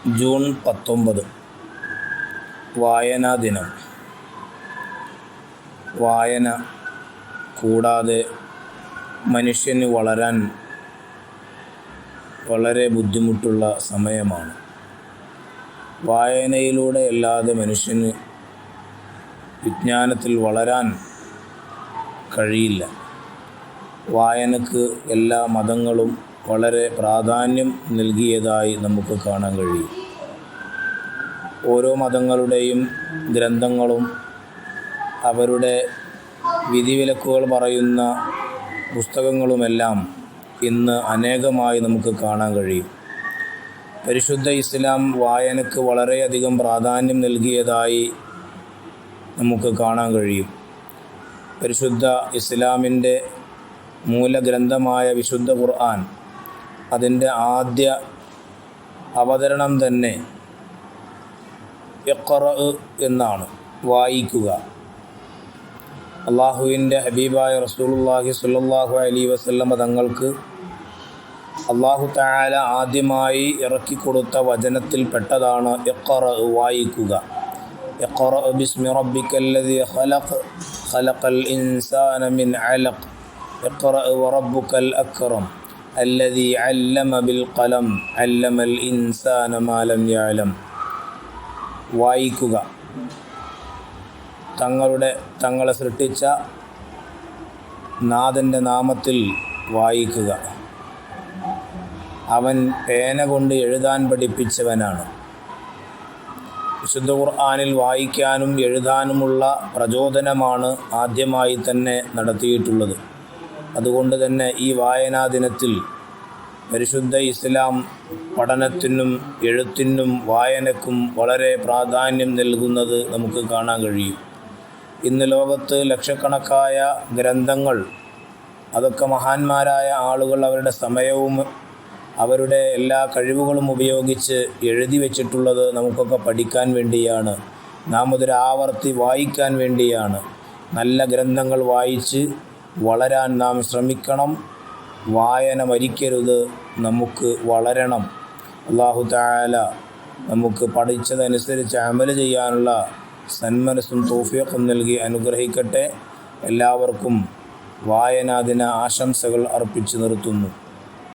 June 19 വായനാ ദിനം. വായന കൂടാതെ മനുഷ്യന് വളരാൻ വളരെ ബുദ്ധിമുട്ടുള്ള സമയമാണ്. വായനയിലൂടെ അല്ലാതെ മനുഷ്യന് വിജ്ഞാനത്തിൽ വളരാൻ കഴിയില്ല. വായനക്ക് എല്ലാ മതങ്ങളും വളരെ പ്രാധാന്യം നൽകിയതായി നമുക്ക് കാണാൻ കഴിയും. ഓരോ മതങ്ങളുടെയും ഗ്രന്ഥങ്ങളും അവരുടെ വിധിവിലക്കുകൾ പറയുന്ന പുസ്തകങ്ങളുമെല്ലാം ഇന്ന് അനേകമായി നമുക്ക് കാണാൻ കഴിയും. പരിശുദ്ധ ഇസ്ലാം വായനക്ക് വളരെയധികം പ്രാധാന്യം നൽകിയതായി നമുക്ക് കാണാൻ കഴിയും. പരിശുദ്ധ ഇസ്ലാമിൻ്റെ മൂലഗ്രന്ഥമായ വിശുദ്ധ ഖുർആൻ, അതിൻ്റെ ആദ്യ അവതരണം തന്നെ ഇഖ്റ എന്നാണ്, വായിക്കുക. അള്ളാഹുവിൻ്റെ ഹബീബായ റസൂലുള്ളാഹി സ്വല്ലല്ലാഹു അലൈഹി വസല്ലമ തങ്ങൾക്ക് അള്ളാഹു തആല ആദ്യമായി ഇറക്കിക്കൊടുത്ത വചനത്തിൽപ്പെട്ടതാണ് ഇഖ്റ, വായിക്കുക. ഇഖ്റ ബിസ്മി റബ്ബിക്കല്ലദീ ഖലഖ് ഖലഖൽ ഇൻസാന മിൻ അലഖ് ഇഖ്റ വറബ്ബുക്കൽ അക്രം അല്ലദീ അല്ലമ ബിൽ ഖലം അല്ലമൽ ഇൻസാന മാ ലം യഅലം. വായിക്കുക. തങ്ങളെ സൃഷ്ടിച്ച നാഥൻ്റെ നാമത്തിൽ വായിക്കുക. അവൻ പേന കൊണ്ട് എഴുതാൻ പഠിപ്പിച്ചവനാണ്. വിശുദ്ധ ഖുർആനിൽ വായിക്കാനും എഴുതാനുമുള്ള പ്രചോദനമാണ് ആദ്യമായി തന്നെ നടത്തിയിട്ടുള്ളത്. അതുകൊണ്ട് തന്നെ ഈ വായനാ ദിനത്തിൽ പരിശുദ്ധ ഇസ്ലാം പഠനത്തിനും എഴുത്തിനും വായനക്കും വളരെ പ്രാധാന്യം നൽകുന്നത് നമുക്ക് കാണാൻ കഴിയും. ഇന്ന് ലോകത്ത് ലക്ഷക്കണക്കായ ഗ്രന്ഥങ്ങൾ, അതൊക്കെ മഹാന്മാരായ ആളുകൾ അവരുടെ സമയവും അവരുടെ എല്ലാ കഴിവുകളും ഉപയോഗിച്ച് എഴുതി വച്ചിട്ടുള്ളത് നമുക്കൊക്കെ പഠിക്കാൻ വേണ്ടിയാണ്. നാം അതൊരു ആവർത്തി വായിക്കാൻ വേണ്ടിയാണ്. നല്ല ഗ്രന്ഥങ്ങൾ വായിച്ച് വളരാൻ നാം ശ്രമിക്കണം. വായന മരിക്കരുത്, നമുക്ക് വളരണം. അല്ലാഹു തആല നമുക്ക് പഠിച്ചതനുസരിച്ച് അമല് ചെയ്യാനുള്ള സന്മനസ്സും തൗഫീഖും നൽകി അനുഗ്രഹിക്കട്ടെ. എല്ലാവർക്കും വായനാ ദിന ആശംസകൾ അർപ്പിച്ചു നിർത്തുന്നു.